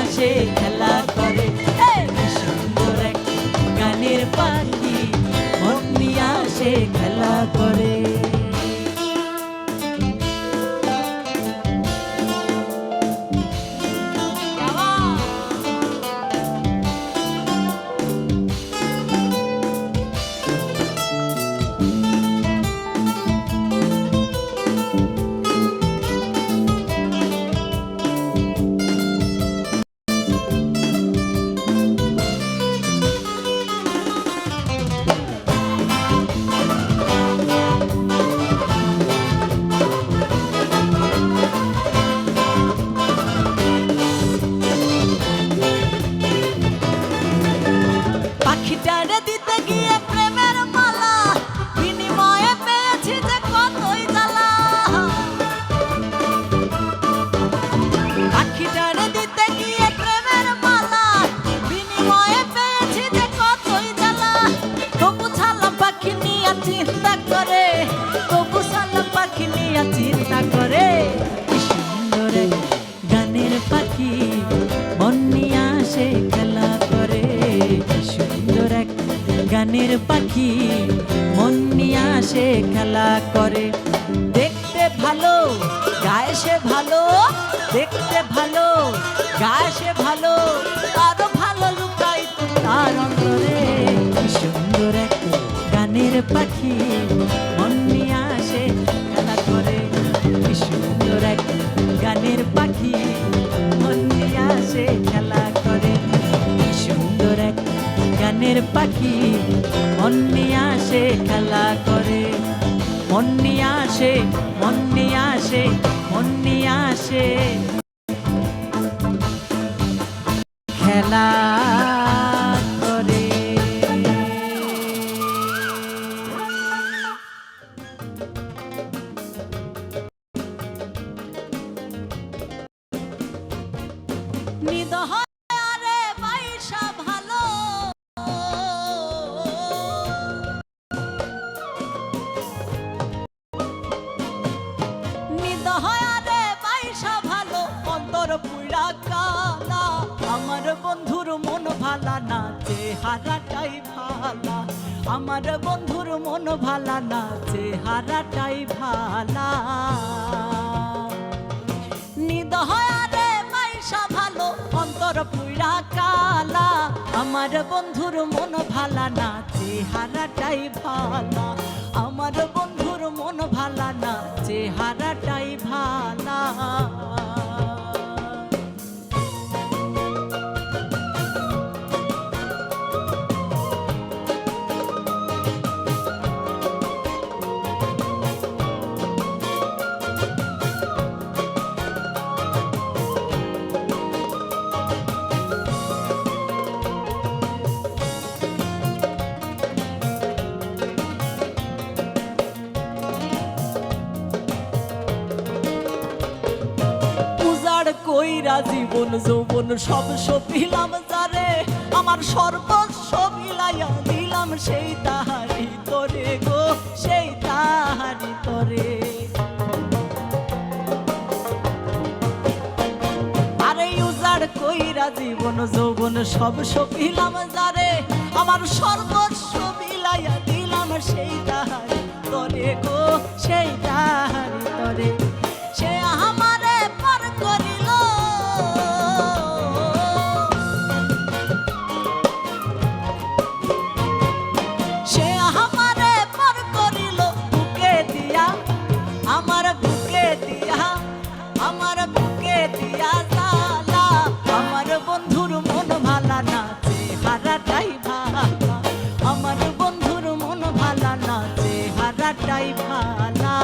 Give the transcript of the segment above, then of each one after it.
আসে খেলা করে। কি সুন্দর এক গানের পাখি মন নিয়ে আসে খেলা করে। পাখিটারে দিতে গিয়ে প্রেমের মালা, বিনিময়ে পেয়েছি যে কতই জ্বালা। পাখিটারে দিতে গিয়ে প্রেমের মালা, বিনিময়ে পেয়েছি যে কতই জ্বালা। তবু ছাড়লাম পাখি নিয়ে চিন্তা করে, তবু ছাড়লাম পাখি নিয়ে চিন্তা করে। কি সুন্দর এক গানের পাখি মন নিয়ে আসে খেলা করে। কি সুন্দর এক গানের পাখি মন নিয়ে আসে খেলা করে। দেখতে ভালো গায়ে সে ভালো, দেখতে ভালো গায়ে সে ভালো, আরো ভালো লুকাই তার অন্তরে। কি সুন্দর এক গানের পাখি মন নিয়ে আসে খেলা করে। কি সুন্দর এক গানের পাখি মন নিয়ে আসে খেলা করে। কি সুন্দর এক গানের পাখি মন নিয়ে আসে খেলা করে। মন নিয়ে আসে, মন নিয়ে আসে, মন নিয়ে আসে খেলা করে। নিদহরে বাইসা ভালো, নিদহরে বাইসা ভালো, অন্তর পুরা কালা। আমার বন্ধুর মন ভালা না, চেহারাটাই ভালা। আমার বন্ধুর মন ভালা না, চেহারাটাই ভালা। নিদহরে বাইসা ভালো, অন্তর পুরা কালা। আমার বন্ধুর মন ভালা না, চেহারাটাই ভালা। আমার বন্ধুর মন ভালা না, চেহারাটাই ভালা। কইরা জীবন যৌবন সব সপিলাম যারে, আমার সর্বস্ব বিলাইয়া দিলাম সেই তাহারি তরে গো, সেই তাহারি তরে। আরে উজাড় কইরা জীবন যৌবন সব সপিলাম যারে, আমার সর্বস্ব বিলাইয়া দিলাম সেই তাহারি তরে গো, সেই তাহারি তরে। সে আমারে পর করিল, সে আমারে পর করিল বুকে দিয়া, আমার বুকে দিয়া, আমার বুকে দিয়া জ্বালা। আমার বন্ধুর মন ভালা না, চেহারাটাই ভালা। আমার বন্ধুর মন ভালা না, চেহারাটাই ভালা।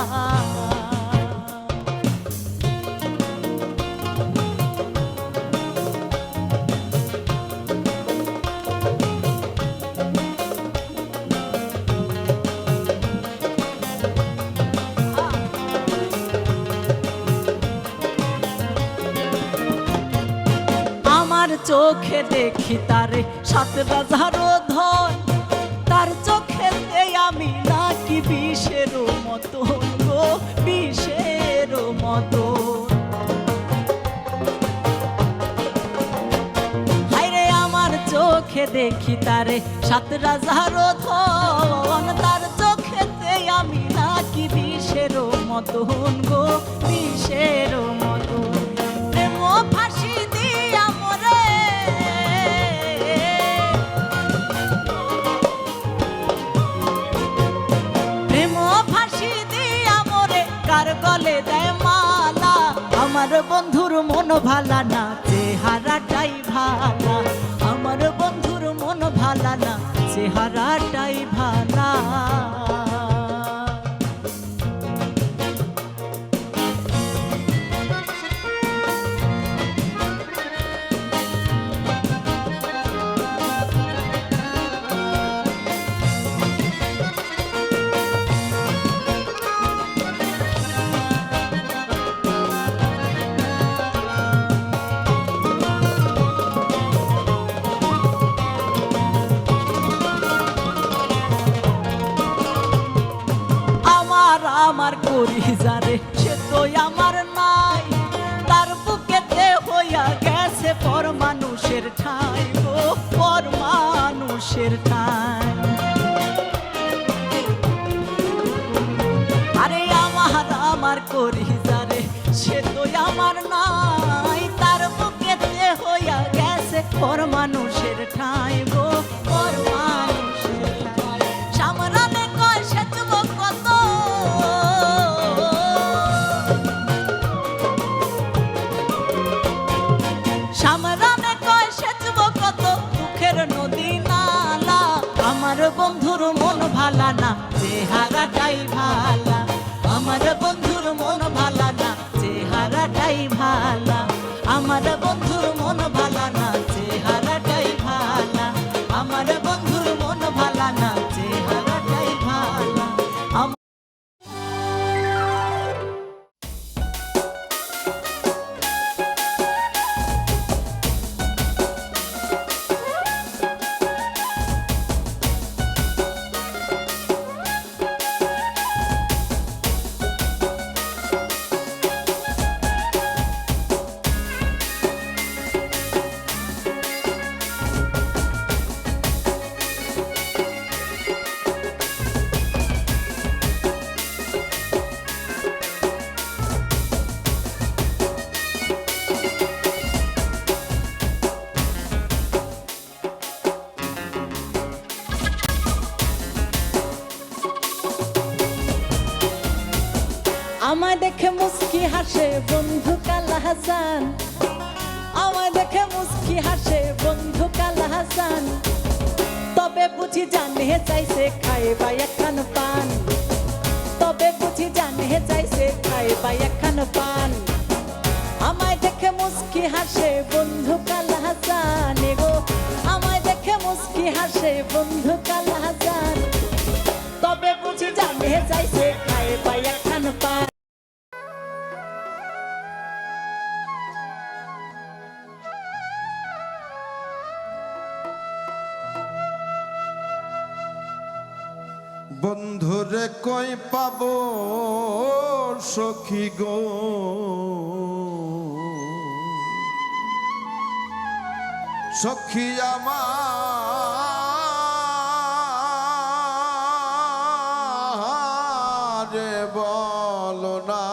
চোখে দেখি তারে 7 রাজার ধন, তার চোখে আমি নাকি বিষের মতন গো, বিষের মতন। চোখে দেখি তারে, সাত রাজার ধন তার চোখেতে আমি নাকি বিষের মতন গো, বিষের মতন। প্রেম ফাঁসি দিয়া মরে, প্রেম ফাঁসি দিয়া মরে, কার গলে দেয় মালা। আমার বন্ধুর মন ভালা না, চেহারাটাই ভালা। আমার বন্ধুর মন ভালা না, চেহারাটাই ভালা। আমার করি যারে, সে তো আমার নাই, তার বুকেতে হইয়া গেছে পর মানুষের ঠাই গো, পর মানুষের ঠাই। আরে আমার করি যারে, সে তো আমার নাই, তার বুকেতে হইয়া গেছে পর মানুষের ঠাই গো, পর মানুষের ঠাই। সামরানে কয় সেচব কত, সামরানে কয় সেচব কত, দুঃখের নদী নালা। আমার বন্ধুর মন ভালা না, চেহারাটাই ভালা। আমার বন্ধুর মন ভালা না, চেহারাটাই ভালা। আমার বন্ধুর মন ভালা না, চেহারাটাই ভালা। আমার বন্ধুর মন ভালা না, চেহারাটাই ভালা। আমায় দেখে মুস্কি হাসে বন্ধু কালা হাসান, আমায় দেখে মুস্কি হাসে বন্ধু কালা হাসান। তবে বুঝি জানে চাইছে খাইবা একখান পান, তবে বুঝি জানে চাইছে খাইবা একখান পান। আমায় দেখে মুস্কি হাসে বন্ধু কালা হাসান গো, আমায় দেখে মুস্কি হাসে বন্ধু কালা হাসান। তবে বুঝি জানে চাইছে খাইবা একখান পান। বন্ধুরে কই পাবো সখী গো, সখী আমার বলো না।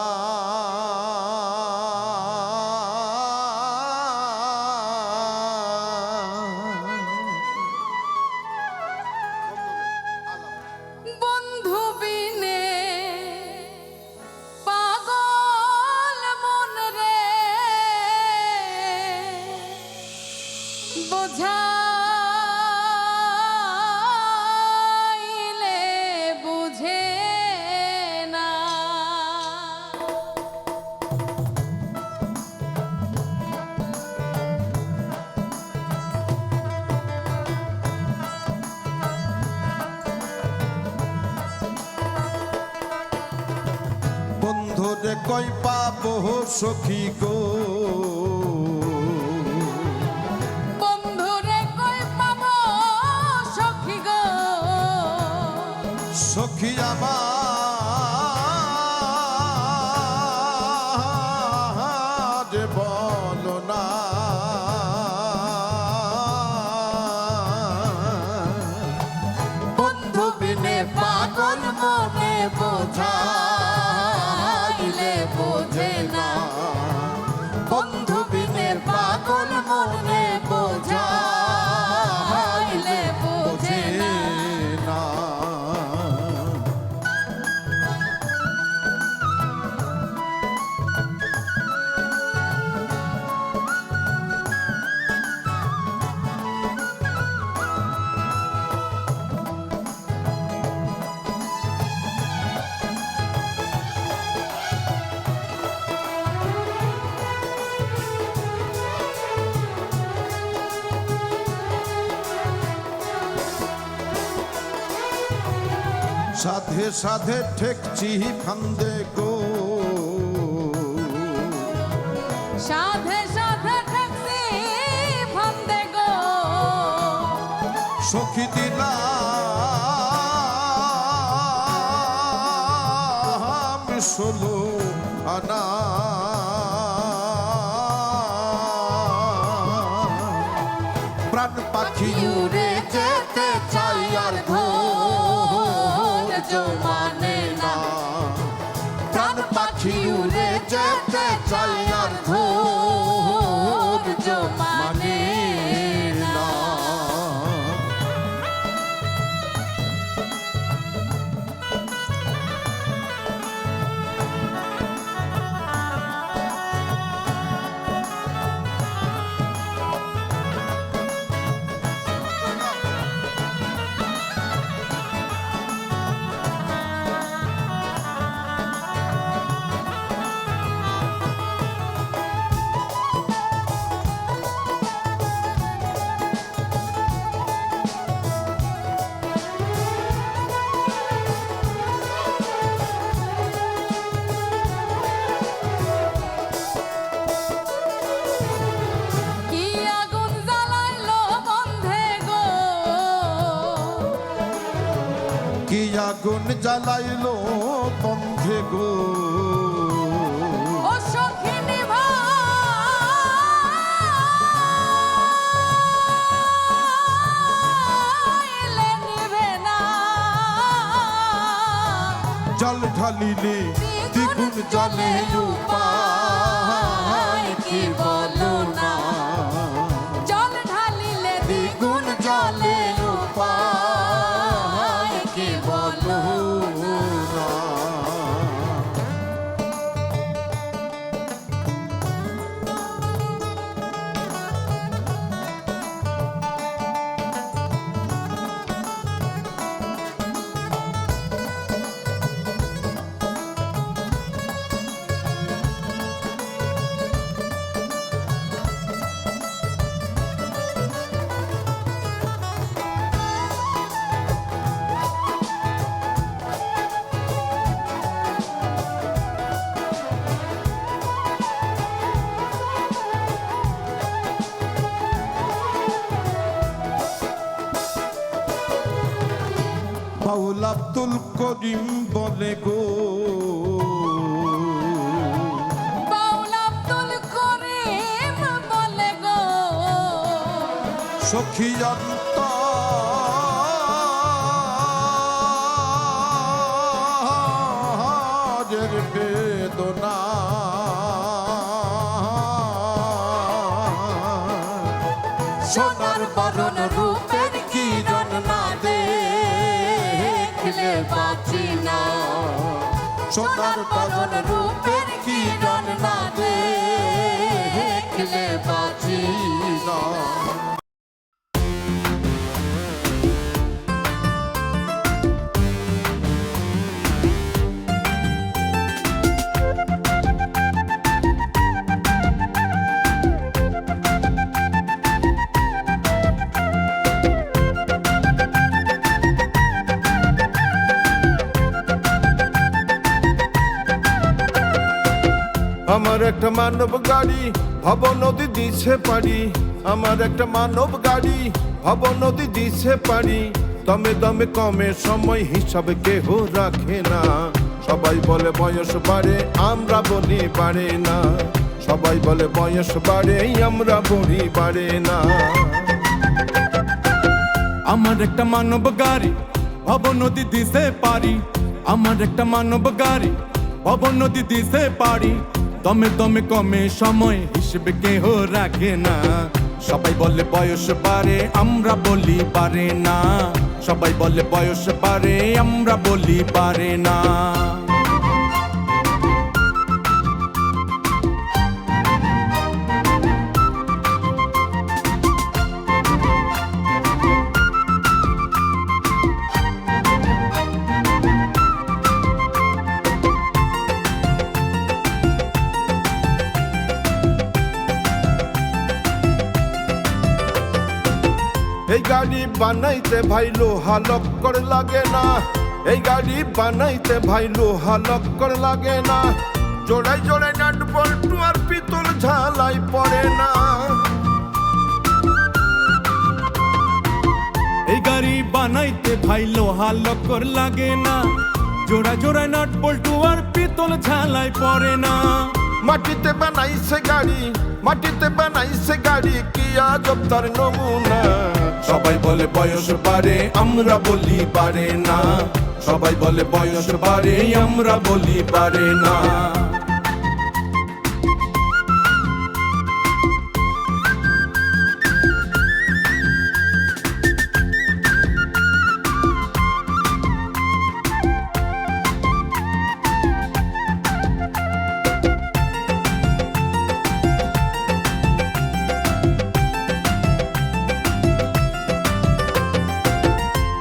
বোঝাইলে বুঝে না, বন্ধুরে কই পাবো সখী গো, সখী আমার বলো না। সাধে সাধে ঠেকছি ফান্দে গো, সাধে সাধে ঠেকছি ফান্দে গো, সখী দিলাম 16 আনা। প্রাণ পাখি উড়ে যেতে চাই আর ধৈর্য মানে না, প্রাণ পাখি উড়ে যেতে চাই আর ধৈর্য মানে না। কি আগুন জ্বালাইলো বন্ধে গো, কি আগুন জ্বালাইলো বন্ধে গো, ও সখী নিভাইলে নিভে না, জল ঢালিলে দ্বিগুণ জলে উপায় কি বলো না, জল ঢালিলে দ্বিগুণ জলে উপায় কি বলো না। বাউল আব্দুল করিম বলে গো, বাউল আব্দুল করিম বলে গো, সখী অন্তরের বেদনা, সোনার বরণ রূপের কিরণ না দেখলে বাঁচি না, সোনার বরণ রূপের কিরণ না দেখলে বাঁচি না। আমার একটা মানব গাড়ি ভব নদী দিছে পারি, আমার একটা মানব গাড়ি ভব নদী দিছে পারি, দমে দমে কমে সময় হিসাব কেহ রাখে না, সবাই বলে বয়স বাড়ে আমরা বলি বাড়ে না, সবাই বলে বয়স বাড়ে আমরা বলি বাড়ে না। আমার একটা মানব গাড়ি ভব নদী দিছে পারি, আমার একটা মানব গাড়ি ভব নদী দিছে পারি, দমে দমে কমে সময় হিসেবে কেহ রাখে না, সবাই বলে বয়স বাড়ে আমরা বলি পারে না, সবাই বলে বয়স বাড়ে আমরা বলি পারে না। এই গাড়ি বানাইতে ভাই লোহা লক্কর লাগে না, এই গাড়ি বানাইতে ভাই লোহা লক্কর লাগে না, জোড়ায় জোড়ায় নাট বল্টু আর পিতল ঝালাই পড়ে না। এই গাড়ি বানাইতে ভাই লোহা লক্কর লাগে না, জোড়া জোড়ায় নাট বল্টু আর পিতল ঝালাই পড়ে না। মাটিতে বানাইছে গাড়ি, মাটিতে বানাইছে গাড়ি, কি আজব তার নমুনা। সবাই বলে বয়স বাড়ে, আমরা বলি বাড়ে না। সবাই বলে বয়স বাড়ে, আমরা বলি বাড়ে না।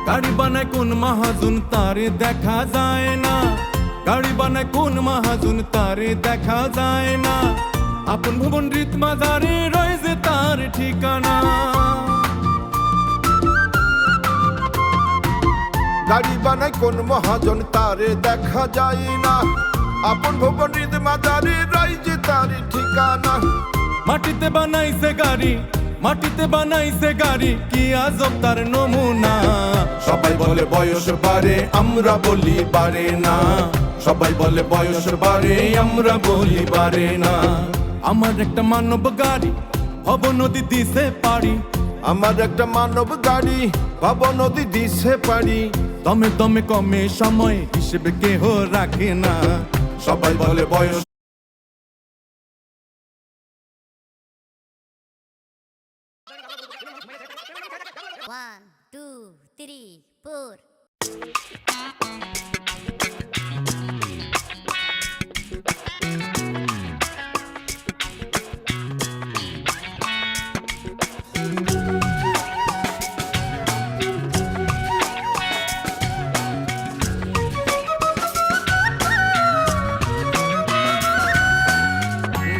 গাড়ি বানায় কোন মাহাজুন তারে দেখা যায় না, গাড়ি বানায় কোন মাহাজুন তারে দেখা যায় না। আপন ভুবন রীত মাজারে রয়েছে তার ঠিকানা। গাড়ি বানায় কোন মহাজন তারে দেখা যায় না, আপন ভুবন হৃদ মাজারে রয়েছে তার ঠিকানা। মাটিতে বানাইছে গাড়ি, মাটিতে বানাইছে গাড়ি, কি আজব তার নমুনা। সবাই বলে বয়স বাড়ে, আমরা বলি বাড়ে না। সবাই বলে বয়স বাড়ে, আমরা বলি বাড়ে না। আমার একটা মানব গাড়ি ভব নদী দিছে পারি, আমার একটা মানব গাড়ি ভাব নদী দিছে পারি। দমে দমে কমে সময় হিসেবে কেহ রাখে না। সবাই বলে বয়স One, two, three, four.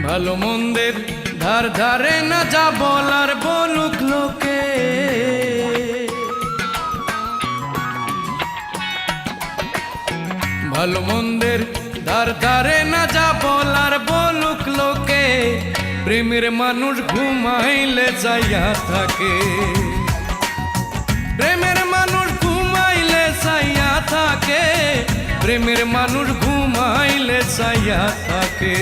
ভালো মন্দের ধার ধারে না যা বলার বলুক লোকে। ভালো মন্দের ধার ধারে না যা বলার বলুক লোকে। প্রেমের মানুষ ঘুমাইলে যাইয়া থাকে, প্রেমের মানুষ ঘুমাইলে যাইয়া থাকে, প্রেমের মানুষ ঘুমাইলে যাইয়া থাকে।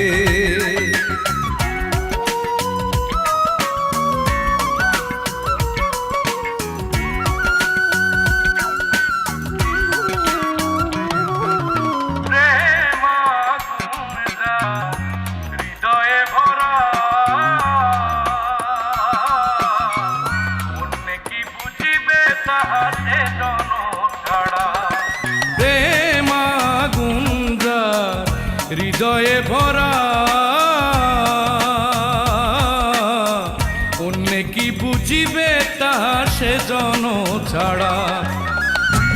হৃদয়ে ভরা অন্যে কি বুঝিবে তাহা সে জন ছাড়া।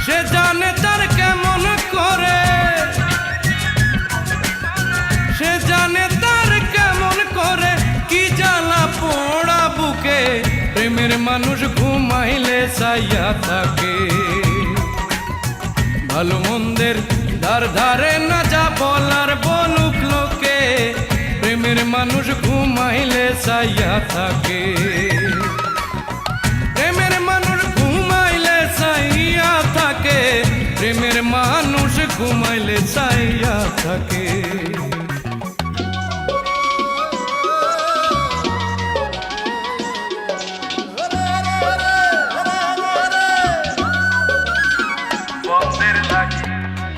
সে জানে তার কেমন করে, সে জানে তার কেমন করে, কি জ্বালা পোড়া বুকে। প্রেমের মানুষ ঘুমাইলে চাইয়া থাকে, ভালো মন্দের ধার ধারে না যা বলার বলুক লোকে। প্রেমের মানুষ ঘুমাইলে চাইয়া থাকে, প্রেমের মানুষ ঘুমাইলে চাইয়া থাকে, প্রেমের মানুষ ঘুমাইলে চাইয়া থাকে।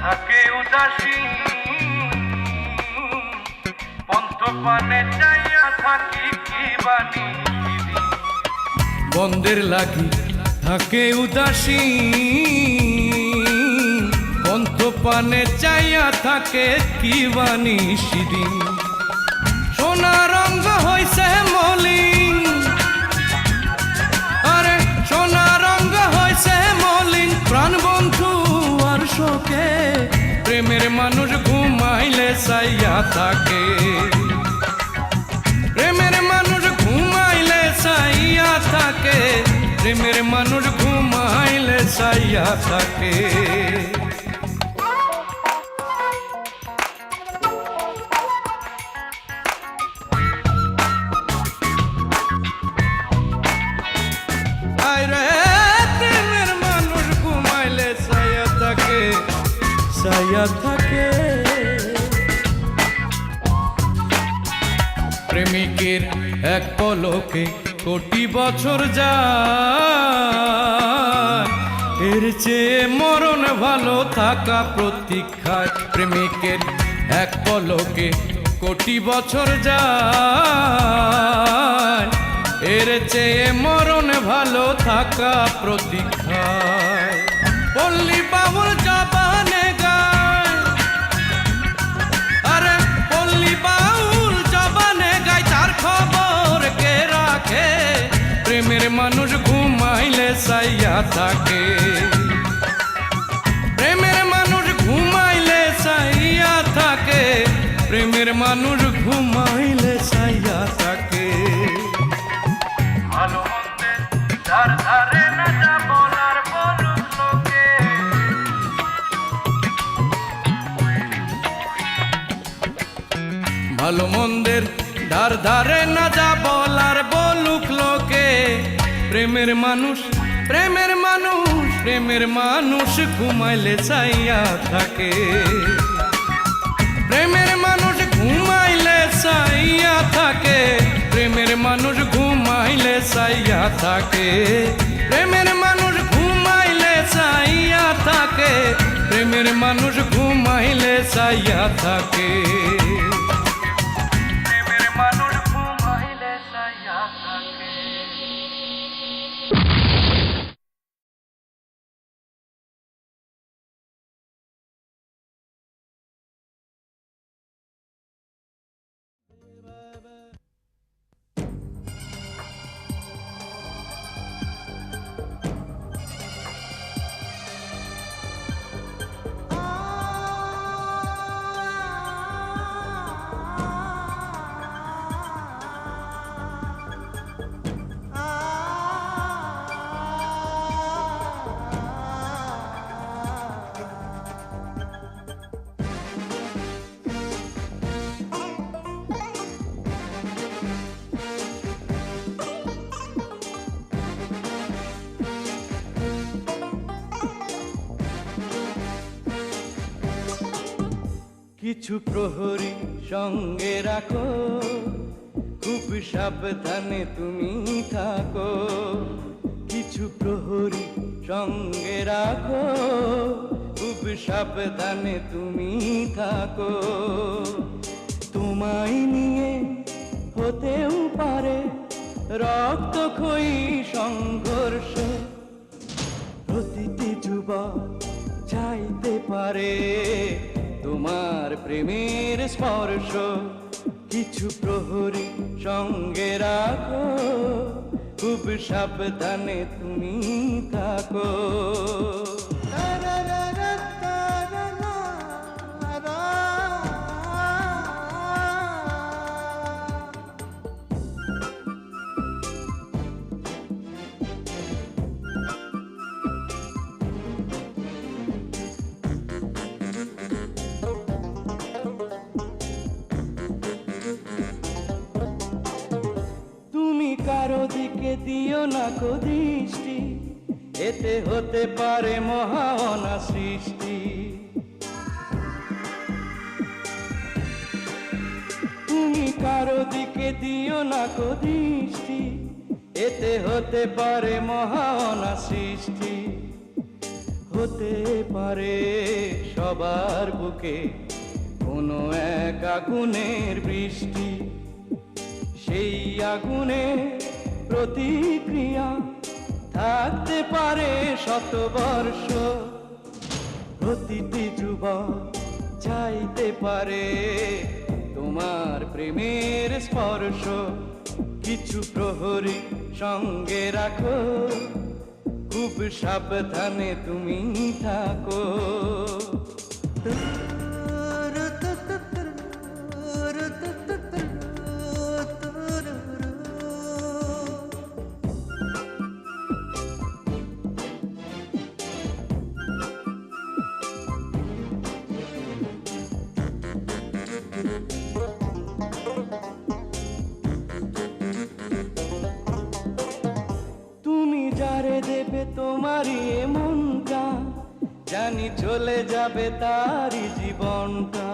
থাকে উদাসী পন্থ পানে চাইয়া থাকি কি বাণী। বন্ধের লাগি থাকে উদাসী পন্থ পানে চাইয়া থাকে কি বাণী সেদিন। সোনা রঙ হইছে মলিন, আরে সোনা রঙ হইছে মলিন, প্রাণ বন্ধু আর শোকে। প্রেমের মানুষ ঘুমাইলে চাইয়া থাকে, প্রেমের মানুষ ঘুমাইলে চাইয়া থাকে, প্রেমের মানুষ ঘুমাইলে চাইয়া থাকে। ছায়া থাকে। প্রেমিকের এক পলকে কোটি বছর যায়, এর চেয়ে মরণ ভালো থাকা প্রতীক্ষায়। প্রেমিকের এক পলকে কোটি বছর যায়, এর চেয়ে মরণ ভালো থাকা প্রতীক্ষায়। পল্লী বাবুল জবানে গায়, আরে পল্লী বাউল জবানে গায়, তার খবর কে রাখে? প্রেমের মানুষ ঘুমাইলে সাইয়া থাকে। প্রেমের মানুষ ঘুমাইলে সাইয়া থাকে। প্রেমের মানুষ ঘুমাইলে সাইয়া থাকে। ভালো মন্দের ধার ধারে না যা বলার বলুক লোকে। ভালো মন্দের ধার ধারে না যা বলার বলুক লোকে। প্রেমের মানুষ, প্রেমের মানুষ, প্রেমের মানুষ ঘুমাইলে চাইয়া থাকে। প্রেমের মানুষ ঘুমাইলে চাইয়া থাকে। প্রেমের মানুষ ঘুমাইলে চাইয়া থাকে। প্রেমের মানুষ ঘুমাইলে চাইয়া থাকে। প্রেমের মানুষ ঘুমাইলে চাইয়া থাকে। প্রেমের মানুষ ঘুমাইলে চাইয়া থাকে। কিছু প্রহরী সঙ্গে রাখো, খুব সাবধানে তুমি থাকো। কিছু প্রহরী সঙ্গে রাখো, খুব সাবধানে তুমি থাকো। তোমায় নিয়ে হতেও পারে রক্তক্ষয়ী সংঘর্ষ। প্রতিটি যুবক চাইতে পারে তোমার প্রেমের স্পর্শ। কিছু প্রহরী সঙ্গে রাখো, খুব সাবধানে তুমি থাকো। কারো দিকে দিও না কো দৃষ্টি, এতে হতে পারে মহা অনাসৃষ্টি। তুমি কারো দিকে দিও না কো দৃষ্টি, এতে হতে পারে মহা অনাসৃষ্টি। হতে পারে সবার বুকে কোনো এক আগুনের বৃষ্টি। সেই আগুনে প্রতিক্রিয়া থাকতে পারে শত বর্ষ। প্রতিটি যুবক চাইতে পারে তোমার প্রেমের স্পর্শ। কিছু প্রহরী সঙ্গে রাখো, খুব সাবধানে তুমি থাকো। তোমারই মনটা জানি চলে যাবে তারই জীবনটা।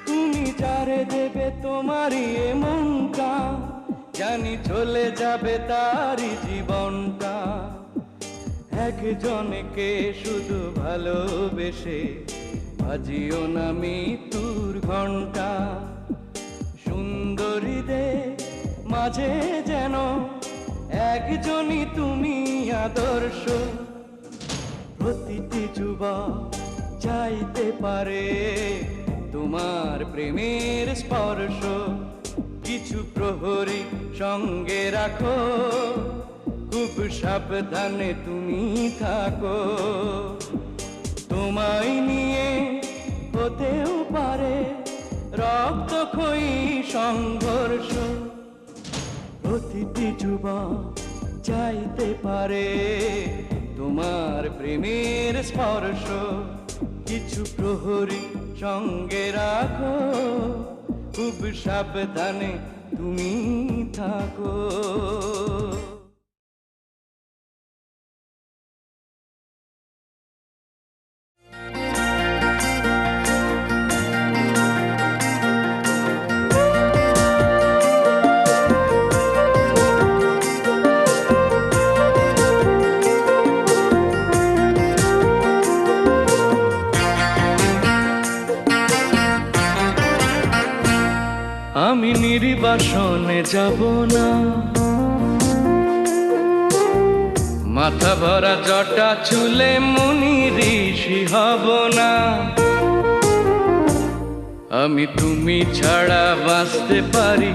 তুমি যারে দেবে তোমারই এ মনটা, জানি চলে যাবে তারই জীবনটা। একজনকে শুধু ভালোবেসে বাজিও না মৃত্যুর ঘন্টা। সুন্দরীদের মাঝে যেন একজনই তুমি আদর্শ। প্রতিটি যুবক চাইতে পারে তোমার প্রেমের স্পর্শ। কিছু প্রহরী সঙ্গে রাখো, খুব সাবধানে তুমি থাকো। তোমায় নিয়ে হতেও পারে রক্তক্ষয়ী সংঘর্ষ। প্রতিটি যুবক চাইতে পারে তোমার প্রেমের স্পর্শ। কিছু প্রহরী সঙ্গে রাখো, খুব সাবধানে তুমি থাকো। আমি নির্বাসনে যাব না, মাথা ভরা জটা চুলে মুনি ঋষি হব না। আমি তুমি ছাড়া বাঁচতে পারি,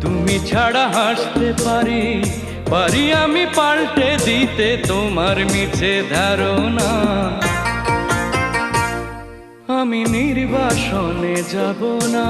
তুমি ছাড়া হাসতে পারি। পারি আমি পাল্টে দিতে তোমার মিছে ধারণা। আমি নির্বাসনে যাব না।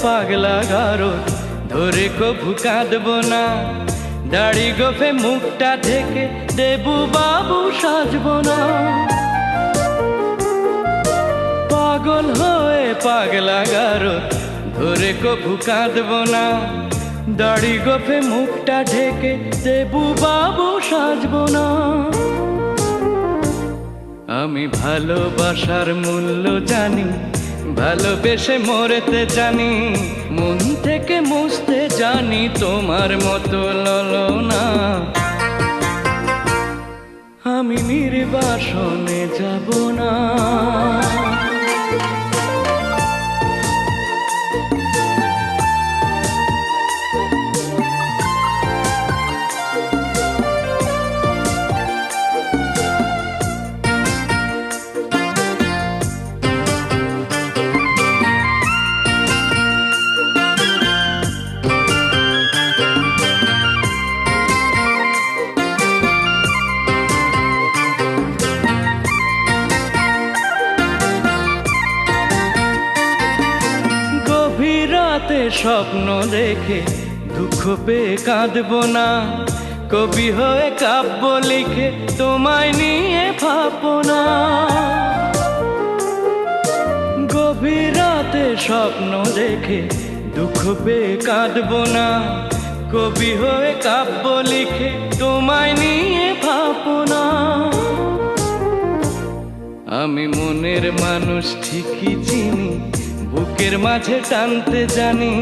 পাগলা গারো ধরে কভু কাঁদব না। দাড়ি গোফে মুখটা ঢেকে দেবু বাবু সাজব না। পাগল হয়ে পাগলা গারো ধরে কভু কাঁদব না। দাড়ি গোফে মুখটা ঢেকে দেবু বাবু সাজব না। আমি ভালোবাসার মূল্য জানি, ভালোবেসে মরেতে জানি। মন থেকে মুছতে জানি তোমার মতো ললনা। আমি নির্বাসনে যাব না। স্বপ্ন দেখে দুঃখ পেয়ে কাঁদব না। কবি হয়ে কাব্য লিখে তোমায় নিয়ে ভাববো না। গভীর রাতে স্বপ্ন দেখে দুঃখ পেয়ে কাঁদব না। কবি হয়ে কাব্য লিখে তোমায় নিয়ে ভাববো না। আমি মনের মানুষ ঠিকই চিনি, বুকের মাঝে টানতে জানি।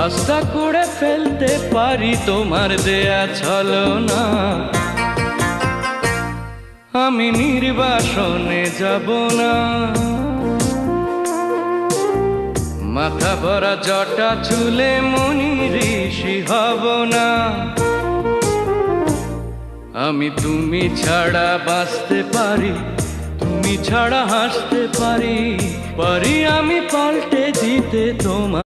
আস্থা করে ফেলতে পারি তোমার দেয়া ছলনা। আমি নির্বাসনে যাব না। মাথা ভরা জটা চুলে মুনি ঋষি হব না। আমি তুমি ছাড়া বাঁচতে পারি, তুমি ছাড়া হাসতে পারি। পারি আমি পাল্টে দিতে তোমার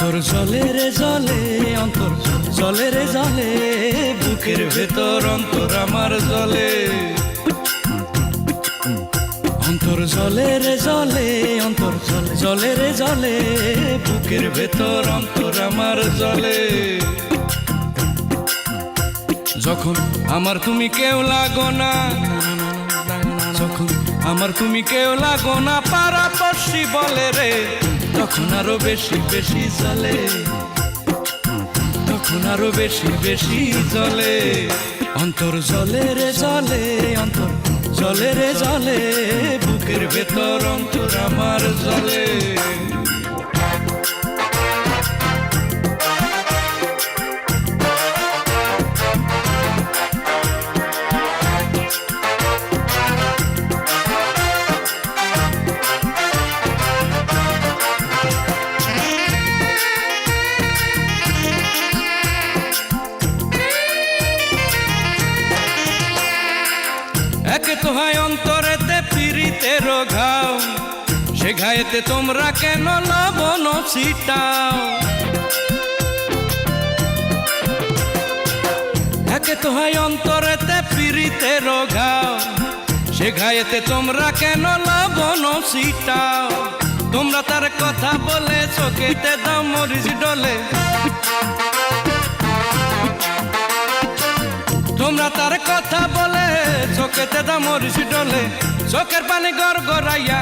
অন্তর জলে রে জলে, অন্তর জলে রে জলে, বুকের ভেতর অন্তর আমার জলে। অন্তর জলে রে জলে, অন্তর জলে রে জলে, বুকের ভেতর অন্তর আমার জলে। যখন আমার তুমি কেউ লাগো না, যখন আমার তুমি কেউ লাগো না, পাড়াপড়শি বলে রে, তখন আরো বেশি বেশি জলে, তখন আরো বেশি বেশি জলে। অন্তর জলে রে জলে, অন্তর জলে রে জলে, বুকের ভেতর অন্তর আমার জলে। একে তো হয় অন্তরেতে পিরিতের ঘাও, সে ঘায়েতে তোমরা কেন লবণ ছিটাও। একে তো হয় অন্তরেতে পিরিতের ঘাও, সে ঘায়েতে তোমরা কেন লবণ ছিটাও। তোমরা তার কথা বলে চোখেতে দাও মরিচ ডলে, তোমরা তার কথা বলে চোখেতে দাও মরিচ ডলে। চোখের পানি গড় গড়াইয়া,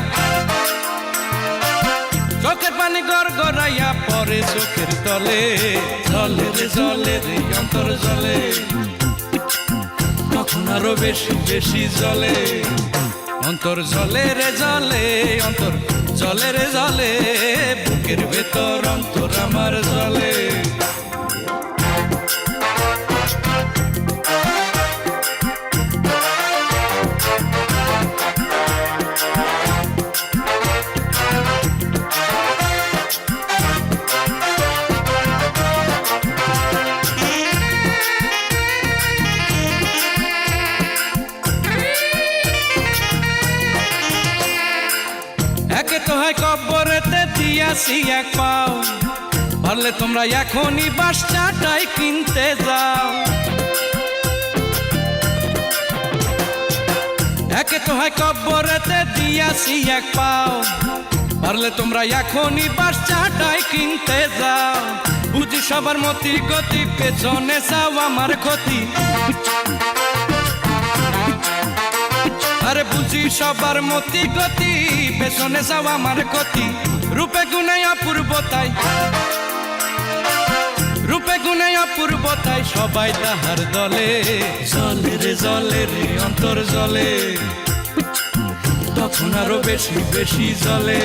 চোখের পানি গড় গড়াইয়া পরে চোখের তলে। জলে রে জলে রে অন্তর জলে, তখন আরো বেশি বেশি জলে। অন্তর জলে রে জলে, অন্তর জলে রে জলে, বুকের ভেতর অন্তর আমার জলে। একে তো হয় কব্বরেতে দিয়াছি এক পাও, পারলে তোমরা এখনই বাস চাটাই কিনতে যাও। একে তো হয় কব্বরেতে দিয়াছি এক পাও, পারলে তোমরা এখনই বাস চাটাই কিনতে যাও। বুঝি সবার মতি গতি, পেছনে চাও আমার ক্ষতি। আরে বুঝি সবার মতি গতি, পেছনে যাও আমার ক্ষতি। রূপে গুণে অপূর্বতাই, রূপে গুণে অপূর্বতাই, সবাই তাহার দলে। জলে রে জলে রে অন্তর জলে, তখন আরো বেশি বেশি জলে।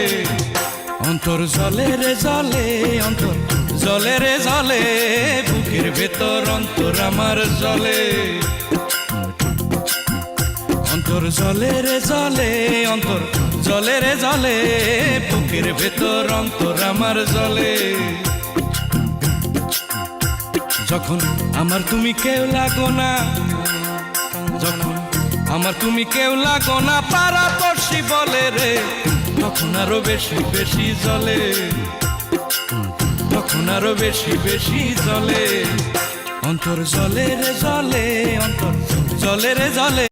অন্তর জলে রে জলে, অন্তর জলে রে জলে, বুকের ভেতর অন্তর আমার জলে। অন্তর জলে রে জলে, অন্তর জলে রে জলে, বুকের ভেতর অন্তর আমার জলে। যখন আমার তুমি কেউ লাগো না, যখন আমার তুমি কেউ লাগো না, পাড়াপড়শি বলে রে, তখন আরো বেশি বেশি জলে, তখন আরো বেশি বেশি জলে। অন্তর জলে রে জলে, অন্তর জলে রে জলে।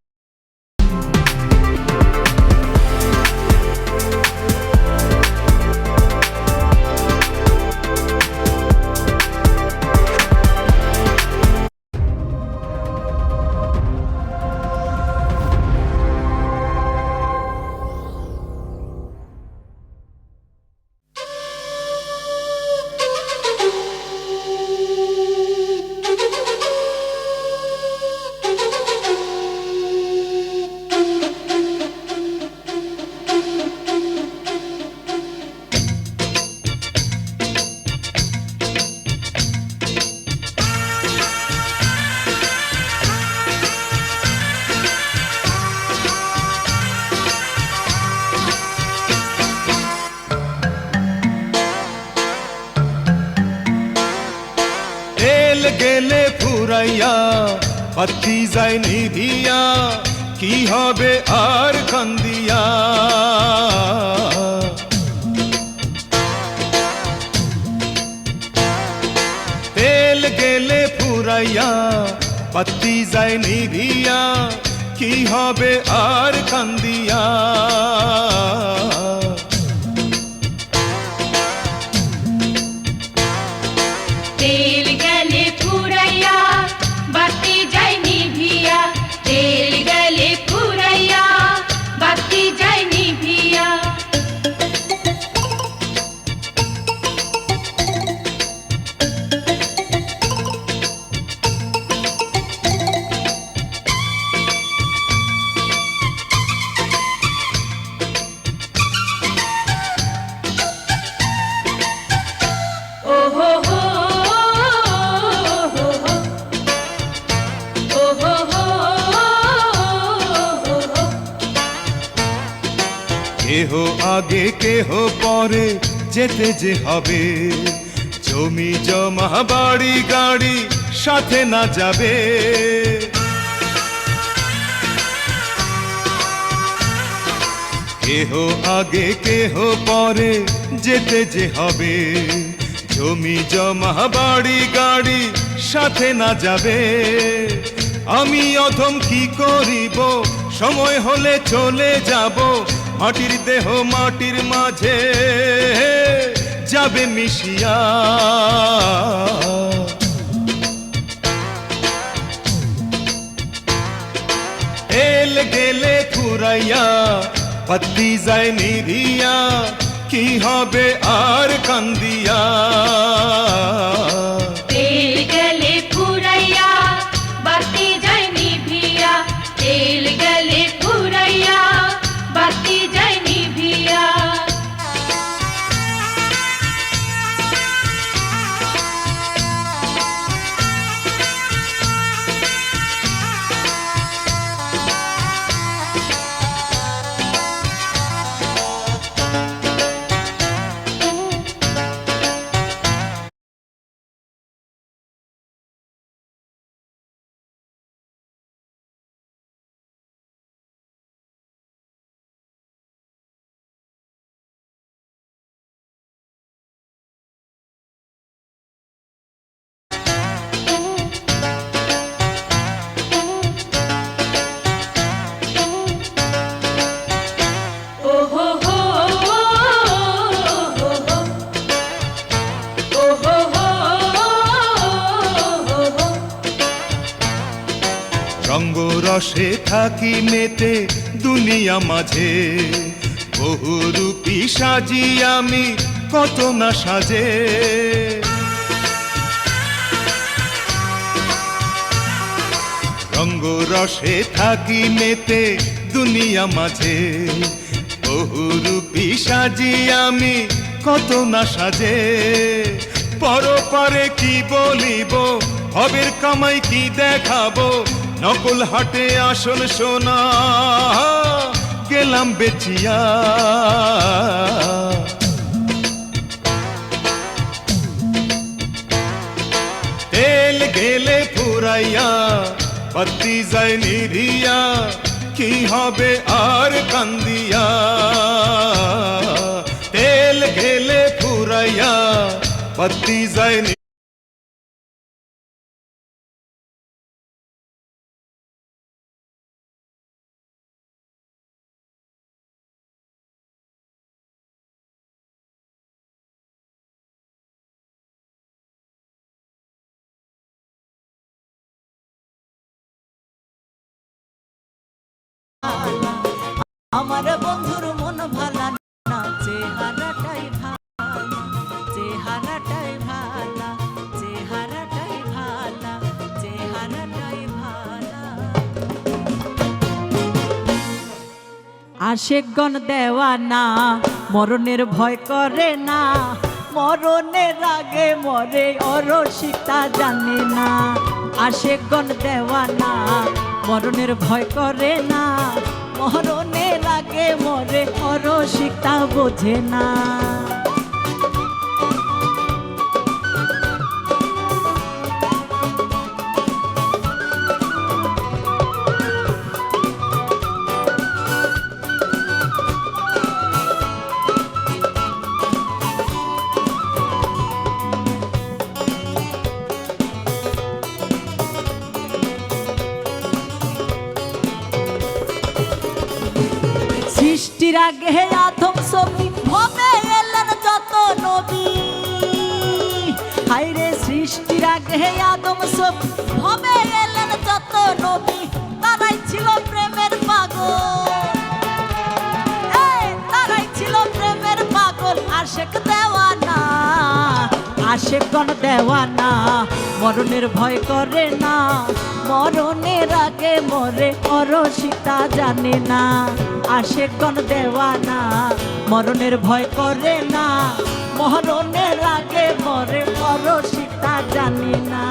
গেলে ফুরাইয়া পাতি যায় নিধিয়া, কি হবে আর কান্দিয়া। ফুরাইয়া বাতি যায় নিভিয়া কি হবে আর কান্দিয়া তেল গেলে ফুরাইয়া বাতি যায় নিভিয়া তেল গেলে ফুরাইয়া বাতি যায় নিভিয়া ওহো হো ওহো হো কেহ আগে কেহ পরে যেতে যে হবে জমি জমা বাড়ি গাড়ি সাথে না যাবে কেহ আগে কেহ পরে যেতে যে হবে জমি জমা বাড়ি গাড়ি সাথে না যাবে আমি অধম কি করিব সময় হলে চলে যাব মাটির দেহ মাটির মাঝে যাবে মিশিয়া এল গেলে ফুরাইয়া বাতি যায় নিভিয়া কি হবে আর কান্দিয়া তেল গেলে ফুরাইয়া বাতি যায় নিভিয়া তেল গেলে ফুরাইয়া বাতি যায় নিভিয়া ওহো হো ওহো হো রঙ্গ রসে থাকি মেতে দুনিয়া মাঝে বহুরূপী সাজি আমি কত না সাজে রঙ্গ রসে থাকি মেতে দুনিয়া মাঝে বহুরূপী সাজি আমি কত না সাজে পরপারে কি বলিব হবের কামাই কি দেখাবো নকল হাটে আসল সোনা গেলাম বেচিয়া তেল গেলে ফুরাইয়া বাতি যায় নিভিয়া কি হবে আর কান্দিয়া তেল গেলে ফুরাইয়া বাতি যায় আমার বন্ধুর মন ভালা না চেহারাটাই ভালা চেহারাটাই ভালা চেহারাটাই ভালা চেহারাটাই ভালা আশেকগণ দেওয়ানা মরণের ভয় করে না মরণের আগে মরে অরসিকতা জানে না আশেকগণ দেওয়ানা মরণের ভয় করে না মরণের আগে মরে অরসিকতা বোঝে না আগে আদম সফি ভবে এলেন যত নবী হায়রে সৃষ্টির আগে আদম সফি ভবে এলেন যত নবী তারাই ছিল প্রেমের পাগল তারাই ছিল প্রেমের পাগল আশেক দেওয়ানা আশেকগণ দেওয়ানা মরণের ভয় করে না মরণের আগে মরে অরসিতা জানে না আশেকগণ দেওয়ানা মরণের ভয় করে না মরণের আগে মরে অরসিতা জানে না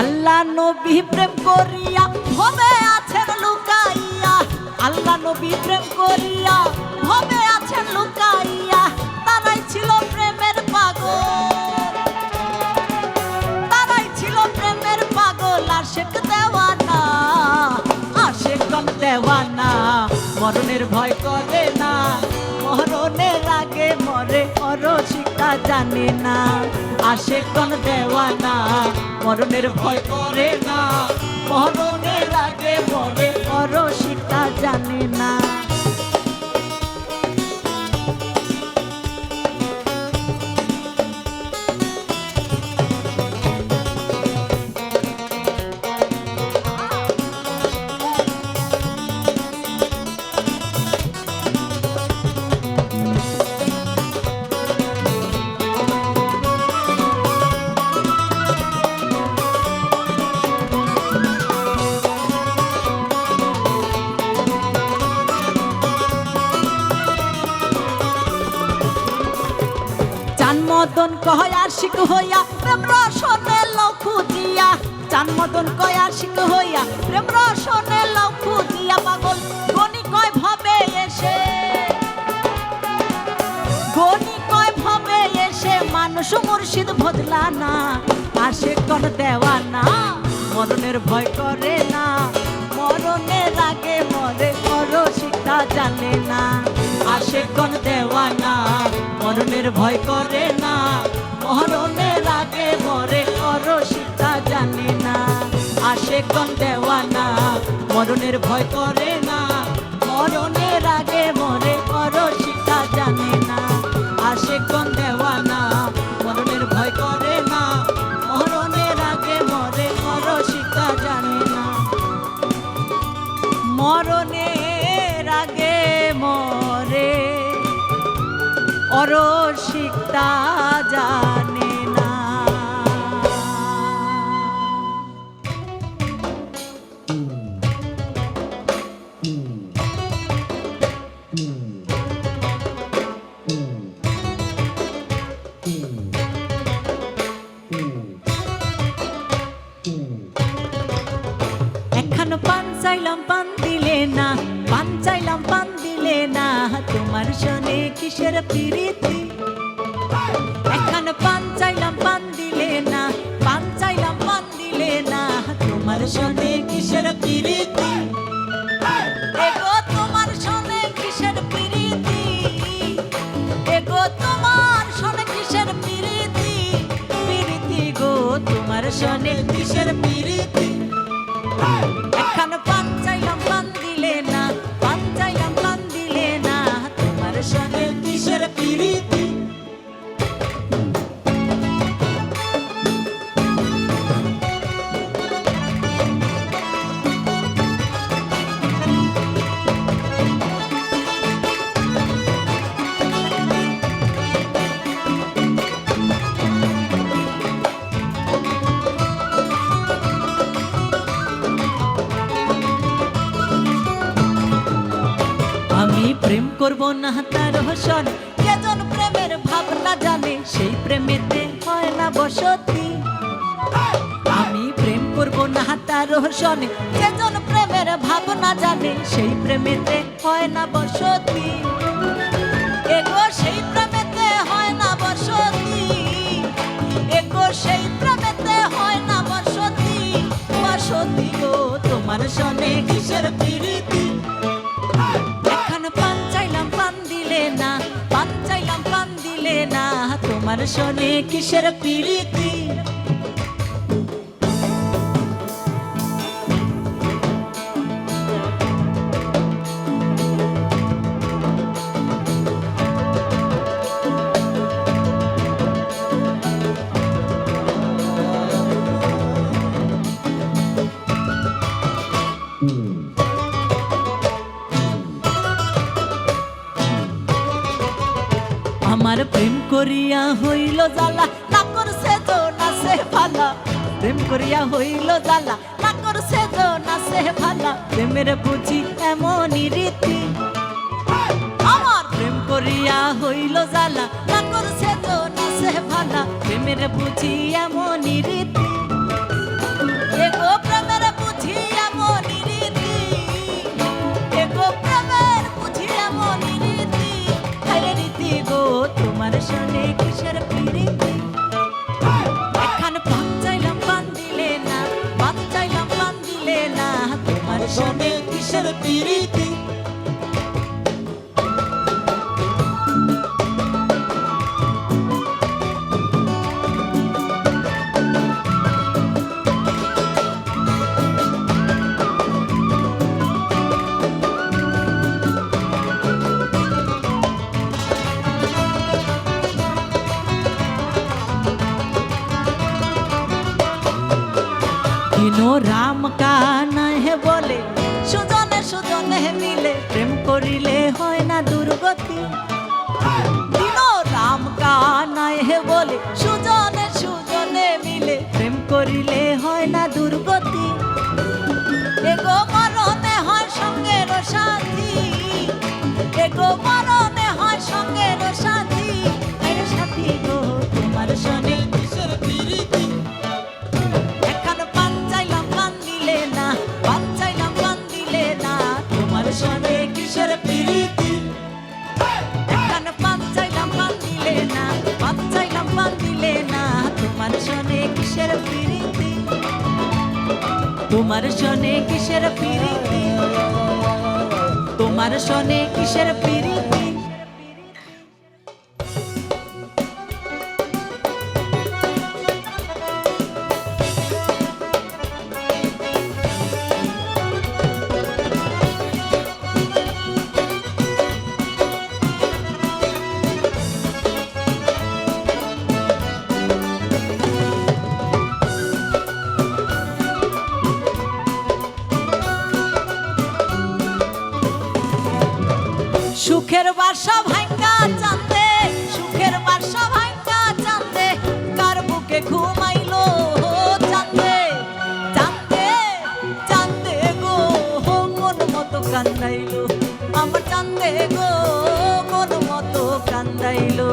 আল্লাহ নবী প্রেম করিয়া ভবে আছেন লুকাইয়া আল্লাহ নবী প্রেম করিয়া ভবে আছেন লুকাইয়া তারাই ছিল প্রেমের পাগল তারাই ছিল প্রেমের পাগল আশেক দেওয়ানা আশেকগণ দেওয়ানা মরণের ভয় করে না মরণের আগে মরে অরসিতা জানে না আশেকগণ দেওয়ানা মরণের ভয় করে না মরণের আগে মরে অরসিতা জানে না মদন কয় আশিক হইয়া প্রেম রসনে লখু দিয়া চান মদন কয় আশিক হইয়া প্রেম রসনে লখু দিয়া পাগল গনি কয় ভাবে এসে গনি কয় ভাবে এসে মানুষ মুর্শিদ বদলা না আশেকগণ দেওয়ানা মরণের ভয় করে না মরণের আগে মরে অরসিতা জানে না আশেকগণ দেওয়ানা মরণের ভয় করে না মরণের আগে মরে অরসিতা জানে না আশেকগণ দেওয়ানা মরণের ভয় করে না মরণের আগে মরে অরসিতা জানে না আশেকগণ দেওয়ানা মরণের ভয় করে না মরণের আগে মরে অরসিতা জানে না মরণের আগে মরে অরসিকতা জানে না এখানে পান চাইলাম পান দিলে না পান চাইলাম পান দিলে না তোমার শোনে কিসের প্রীতি এখানে পান চাইলাম পান দিলে না পান চাইলাম পান দিলে না তোমার শোনে কিসের প্রীতি এগো তোমার শোনে কিসের প্রীতি এগো তোমার শোনে কিসের প্রীতি প্রীতি গো তোমার শোনে কিসের প্রীতি এখানে পান চাইলাম পান দিলে না পান চাইলাম পান দিলে না তোমার শোনে কিসের প্রীতি আমি প্রেম করব না তার হোসন কেজন প্রেমের ভাবনা জানে সেই প্রেমেতে হয় না বসতি আমি প্রেম করব না তার হোসন কেজন প্রেমের ভাবনা জানে সেই প্রেমেতে হয় না বসতি এগো সেই প্রেমেতে হয় না বসতি সেই প্রেমেতে হয় না বসতি বসতি গো তোমার সনে কিসের প্রীতি এখন পান চাইলাম পান দিলে না পান চাইলাম পান দিলে না তোমার সনে কিসের প্রীতি আমার প্রেম করিয়া হইল জ্বালা না করছে তো নাচে ভালা প্রেম করিয়া হইল জ্বালা না করছে তো নাচে ভালা প্রেমের বুঝি এমনই রীতি আমার প্রেম করিয়া হইল জ্বালা না করছে তো নাচে ভালা প্রেমের বুঝি এমনই রীতি এগো প্রেমের বুঝি এমনই রীতি এগো প্রেমের বুঝি এমনই রীতি হায় রীতি গো তোমার সনে কিসের প্রীতি এখন পান চাইলাম পান দিলে না পান চাইলাম পান দিলে না তোমার সনে কিসের প্রীতি দিনো রাম কানা হে বলে সুজনে সুজনে মিলে প্রেম করিলে হয় না দুর্গতি দিনো রাম কানা হে বলে সুজনে সুজনে মিলে প্রেম করিলে হয় না দুর্গতি এগো মরণে হয় সঙ্গের সাথী এগো মরণে হয় সঙ্গের সাথী আরে সাথী গো তোমার সনে কিসের প্রীতি এখন পান চাইলাম পান দিলে না পান চাইলাম পান দিলে না তোমার সনে কিসের প্রীতি এখন পান চাইলাম পান দিলে না পান চাইলাম পান দিলে না তোমার সনে কিসের প্রীতি তোমার সনে কিসের প্রীতি তোমার সনে কিসের প্রীতি সুখের বাসা ভাঙ্গা চাঁদে সুখের বাসা ভাঙ্গা চাঁদে কার বুকে ঘুমাইলো চাঁদে চাঁদে চাঁদে গো মন মতো কান্দাইলো আমার চাঁদে গো মন মতো কান্দাইলো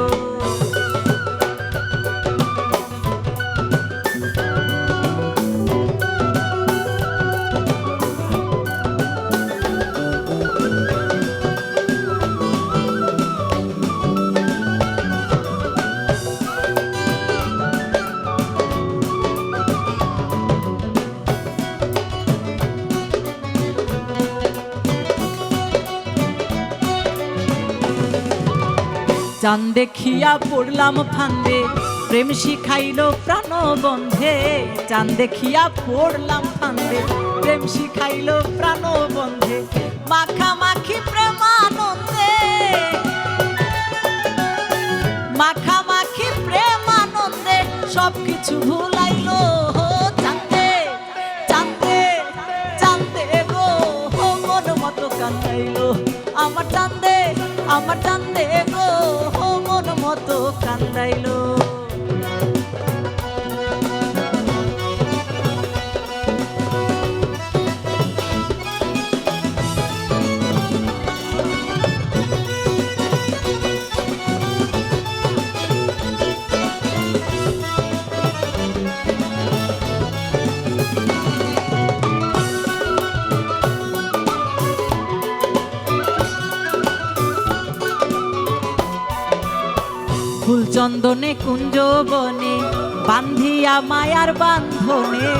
চাঁদ দেখিয়া পড়লাম ফান্দে প্রেম শিখাইলো প্রাণ বন্ধে চাঁদ দেখিয়া পড়লাম ফান্দে প্রেম শিখাইলো প্রাণ বন্ধে মাখামাখি প্রেমানন্দে মাখামাখি প্রেমানন্দে সবকিছু ভুলাইলো চাঁদে চাঁদে চাঁদে গো মন মতো কান্দাইলো আমার চাঁদে গো মন মতো কান্দাইলো ফুল চন্দনে কুঞ্জ বনে বান্ধিয়া মায়ার বান্ধনে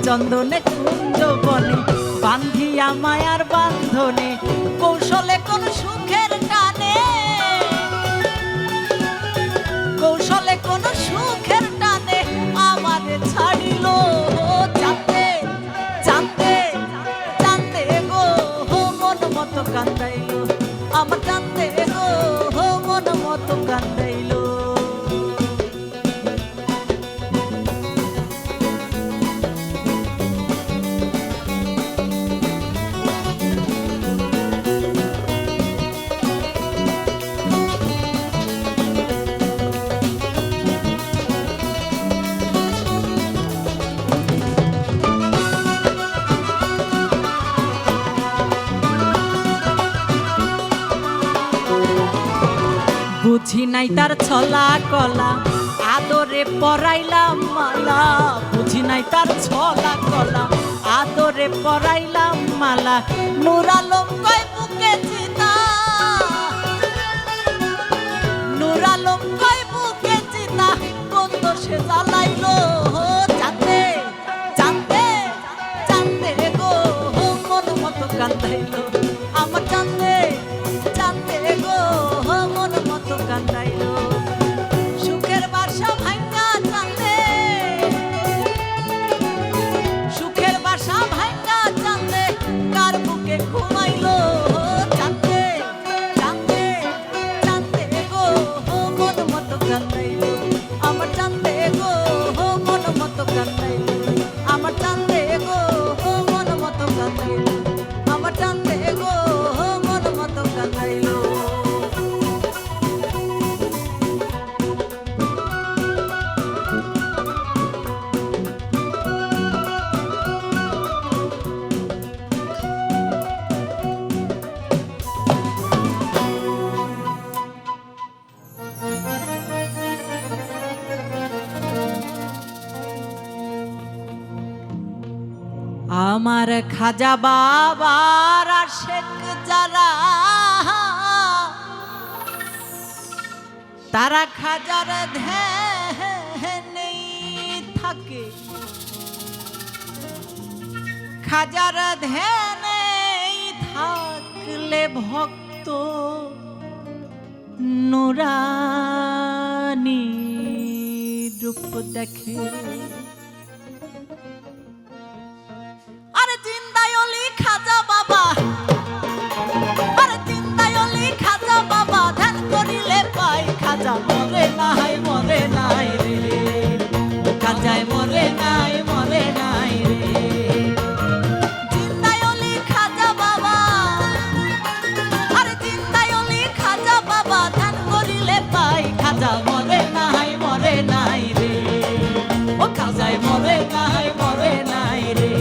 চন্দনে কুঞ্জ বনে বান্ধিয়া মায়ার বান্ধনে কৌশলে কোন সুখের টানে কৌশলে কোন সুখের টানে আমারে ছাড়িল জানতে জানতে জানতে গো মন মতো কান্দাইল আমার জানতে গো মন মতো কান্দাইল বুঝি নাই তার ছলা কলা আদরে পরাইলাম মালা বুঝি নাই তার ছলা কলা আদরে পরাইলাম মালা নূর আলম কয় বুকে চিতা নূর আলম কয় বুকে চিতা কোন দোষে জ্বালাইলো জানতে জানতে জানতে গো মন মতো কান্দাইলো আমার জানতে জানতে গো মন মতো কান্দাইলো সুখের বাসা ভাঙ্গা জানতে সুখের বাসা ভাঙ্গা জানতে কার বুকে ঘুমাইলো জানতে জানতে জানতে গো মন মতো কান্দাইলো আমার জানতে গো মন মতো কান্দাইলো আমার জানতে গো মন মতো কান্দাইলো আমার জানতে গো মন মতো কান্দাইলো আমার খাজা বাবার আশেক যারা তারা খাজার ধ্যানেই থাকে খাজার ধ্যানেই থাকলে ভক্ত নুরানি রূপ দেখে আরে জিন্দায়লি খাজা বাবা আরে জিন্দায়লি খাজা বাবা ধ্যান করিলে পাই খাজা মরে নাই রে খাজায় মরে নাই রে জিন্দায়লি খাজা বাবা আরে জিন্দায়লি খাজা বাবা ধ্যান করিলে পাই খাজা মরে নাই রে ও খাজায় মরে নাই রে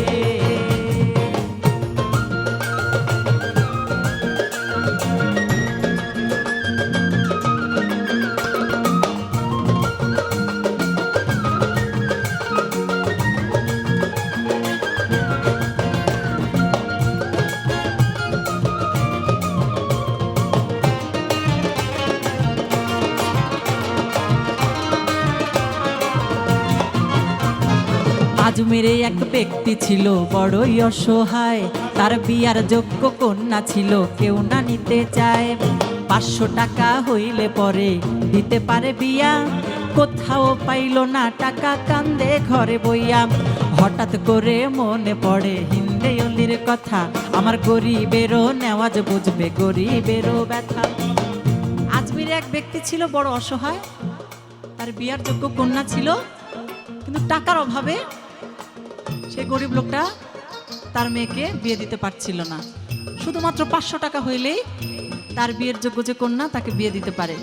আজমেরে এক ব্যক্তি ছিল বড়ই অসহায় তার বিয়ার যোগ্য কন্যা ছিল কেউ না নিতে চায় 500 টাকা হইলে পরে দিতে পারে বিয়া কোথাও পাইল না টাকা কান্দে ঘরে বইয়া হঠাৎ করে মনে পড়ে হিন্দে অলির কথা আমার গরিবেরও নেওয়াজ বুঝবে গরিবেরও ব্যথা আজমেরে এক ব্যক্তি ছিল বড় অসহায় তার বিয়ার যোগ্য কন্যা ছিল কিন্তু টাকার অভাবে সেই গরিব লোকটা তার মেয়েকে বিয়ে দিতে পারছিল না শুধুমাত্র 500 টাকা হইলেই তার বিয়ের যোগ্য যে কন্যা তাকে বিয়ে দিতে পারে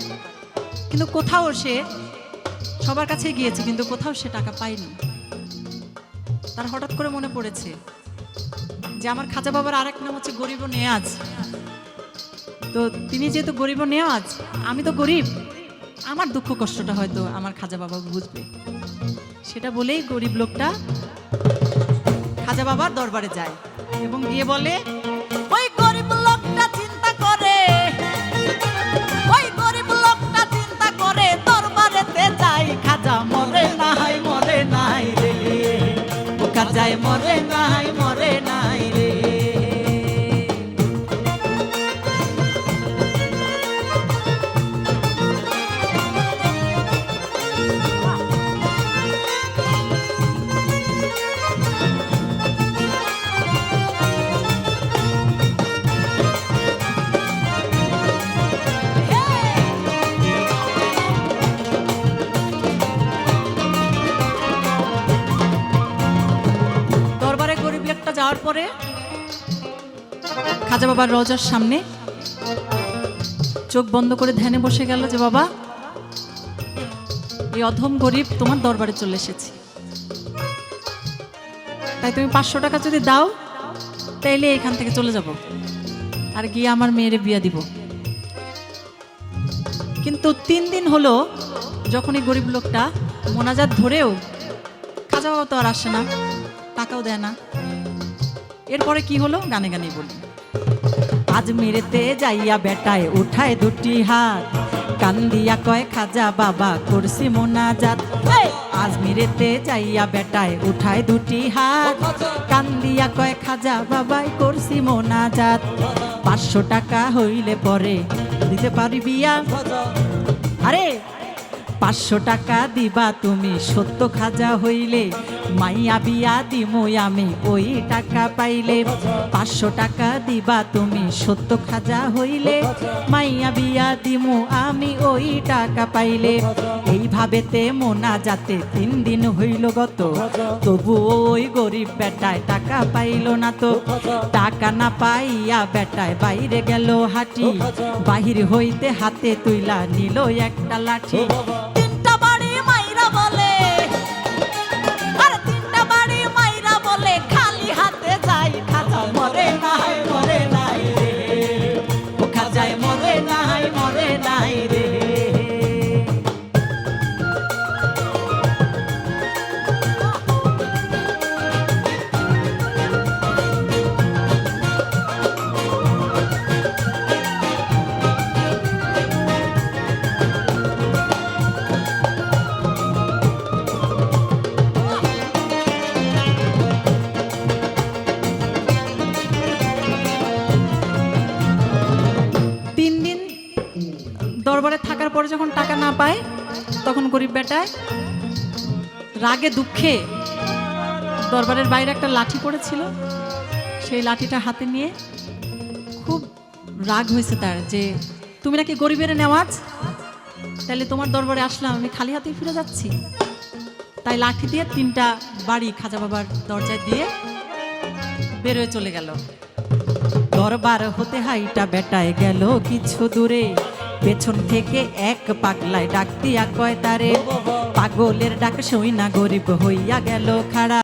কিন্তু কোথাও সে সবার কাছে গিয়েছে কিন্তু কোথাও সে টাকা পায়নি তার হঠাৎ করে মনে পড়েছে যে আমার খাজা বাবার আরেক নাম হচ্ছে গরিব নেয়াজ তো তিনি যেহেতু গরিব নেয়াজ আমি তো গরিব আমার দুঃখ কষ্টটা হয়তো আমার খাজা বাবা বুঝবে সেটা বলেই গরিব লোকটা খাজা বাবার দরবারে যায় এবং গিয়ে বলে ওই গরিব লোকটা চিন্তা করে ওই গরিব লোকটা চিন্তা করে দরবারেতে যাই খাজা মরে নাই খাজায় মরে নাই রে। দরবারে গরিব লোকটা যাওয়ার পরে খাজা বাবার রওজার সামনে চোখ বন্ধ করে ধ্যানে বসে গেল যে বাবা, এই অধম গরিব তোমার দরবারে চলে এসেছি, তাই তুমি 500 টাকা যদি দাও তাইলে এখান থেকে চলে যাব আর গিয়ে আমার মেয়েরে বিয়া দিব। কিন্তু 3 দিন হলো যখন এই গরিব লোকটা মোনাজাত ধরেও খাজা বাবা তো আর আসে না, টাকাও দেয় না। এরপরে কি হলো গানে গানে বলি। আজ মেরেতে যাইয়া বেটায় উঠায় 2টি হাত, কান্দিয়া কয় খাজা বাবা করছি মোনাজাত। আজ মেরেতে যাইয়া বেটায় উঠায় 2টি হাত, কান্দিয়া কয় খাজা বাবাই করছি মোনাজাত। 500 টাকা হইলে পরে দিতে পারি বিয়া, আরে 500 টাকা দিবা তুমি সত্য খাজা হইলে, মাইয়া বিয়া দিমু আমি ওই টাকা পাইলে। 500 টাকা দিবা তুমি সত্য খাজা হইলে, মাইয়া বিয়া দিমু আমি ওই টাকা পাইলে। এইভাবেতে মোনাজাতে 3 দিন হইল গত, তবু ওই গরিব বেটায় টাকা পাইল না তো। টাকা না পাইয়া বেটায় বাইরে গেল হাঁটি, বাহির হইতে হাতে তুইলা নিল একটা লাঠি। 3টা বাড়ি মাইরা বলে, আরে 3টা বাড়ি মাইরা বলে খালি হাতে যাই খাজা মরে নাই রে, ও খাজায় মরে নাই রে। দরবারে থাকার পরে যখন টাকা না পায় তখন গরিব বেটায় রাগে দুঃখে দরবারের বাইরে একটা লাঠি পড়েছিল, সেই লাঠিটা হাতে নিয়ে খুব রাগ হয়েছে তার যে তুমি নাকি গরিবের নেওয়াজ, তাহলে তোমার দরবারে আসলাম আমি খালি হাতেই ফিরে যাচ্ছি। তাই লাঠি দিয়ে 3টা বাড়ি খাজা বাবার দরজায় দিয়ে বেরোয় চলে গেল। দরবার হতে হাইটা বেটায় গেল কিছু দূরে, পেছন থেকে এক পাগলায় ডাক দিয়া কয় তারে, পাগলের ডাক শুই না গরিব হইয়া গেল খাড়া।